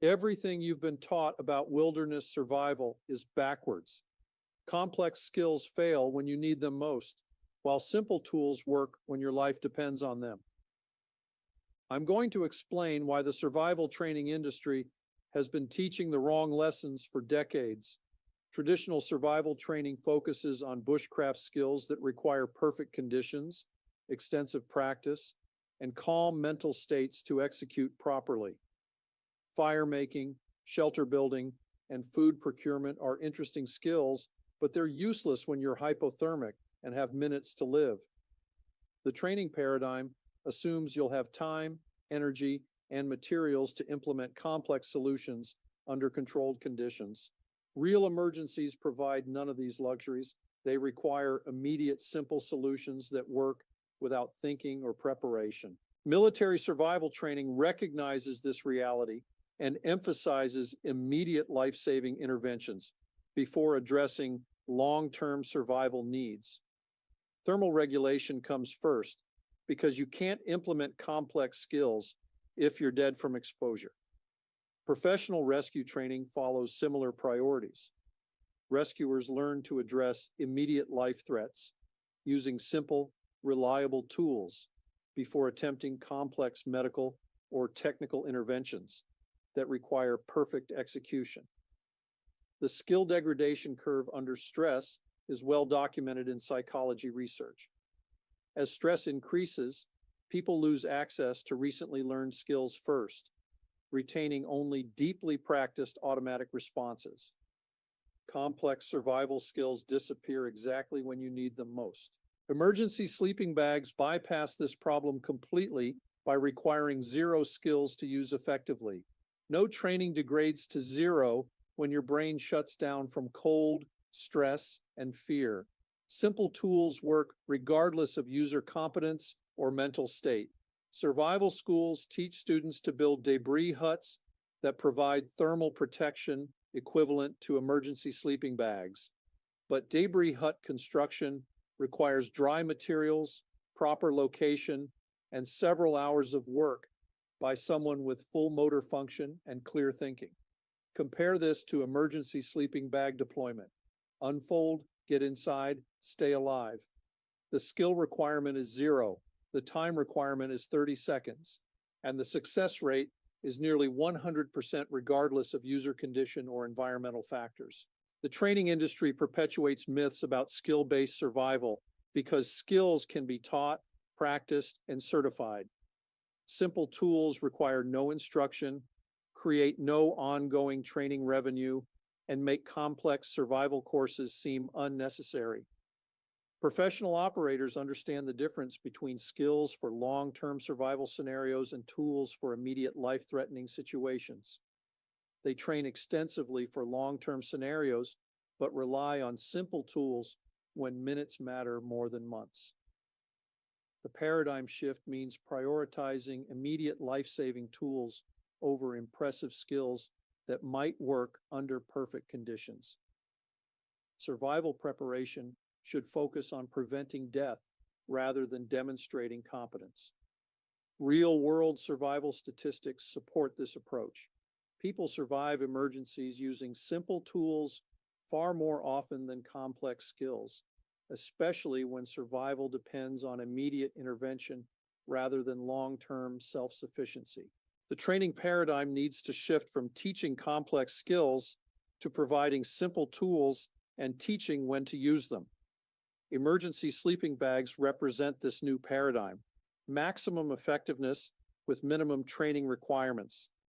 Everything you've been taught about wilderness survival is backwards. Complex skills fail when you need them most, while simple tools work when your life depends on them. I'm going to explain why the survival training industry has been teaching the wrong lessons for decades. Traditional survival training focuses on bushcraft skills that require perfect conditions, extensive practice, and calm mental states to execute properly. Fire making, shelter building, and food procurement are interesting skills, but they're useless when you're hypothermic and have minutes to live. The training paradigm assumes you'll have time, energy, and materials to implement complex solutions under controlled conditions. Real emergencies provide none of these luxuries. They require immediate, simple solutions that work without thinking or preparation. Military survival training recognizes this reality and emphasizes immediate life-saving interventions before addressing long-term survival needs. Thermal regulation comes first because you can't implement complex skills if you're dead from exposure. Professional rescue training follows similar priorities. Rescuers learn to address immediate life threats using simple, reliable tools before attempting complex medical or technical interventions that require perfect execution. The skill degradation curve under stress is well documented in psychology research. As stress increases, people lose access to recently learned skills first, retaining only deeply practiced automatic responses. Complex survival skills disappear exactly when you need them most. Emergency sleeping bags bypass this problem completely by requiring zero skills to use effectively. No training degrades to zero when your brain shuts down from cold, stress, and fear. Simple tools work regardless of user competence or mental state. Survival schools teach students to build debris huts that provide thermal protection equivalent to emergency sleeping bags. But debris hut construction requires dry materials, proper location, and several hours of work by someone with full motor function and clear thinking. Compare this to emergency sleeping bag deployment. Unfold, get inside, stay alive. The skill requirement is zero. The time requirement is 30 seconds. And the success rate is nearly 100% regardless of user condition or environmental factors. The training industry perpetuates myths about skill-based survival because skills can be taught, practiced, and certified. Simple tools require no instruction, create no ongoing training revenue, and make complex survival courses seem unnecessary. Professional operators understand the difference between skills for long-term survival scenarios and tools for immediate life-threatening situations. They train extensively for long-term scenarios, but rely on simple tools when minutes matter more than months. The paradigm shift means prioritizing immediate life-saving tools over impressive skills that might work under perfect conditions. Survival preparation should focus on preventing death rather than demonstrating competence. Real-world survival statistics support this approach. People survive emergencies using simple tools far more often than complex skills, especially when survival depends on immediate intervention rather than long-term self-sufficiency. The training paradigm needs to shift from teaching complex skills to providing simple tools and teaching when to use them. Emergency sleeping bags represent this new paradigm. Maximum effectiveness with minimum training requirements.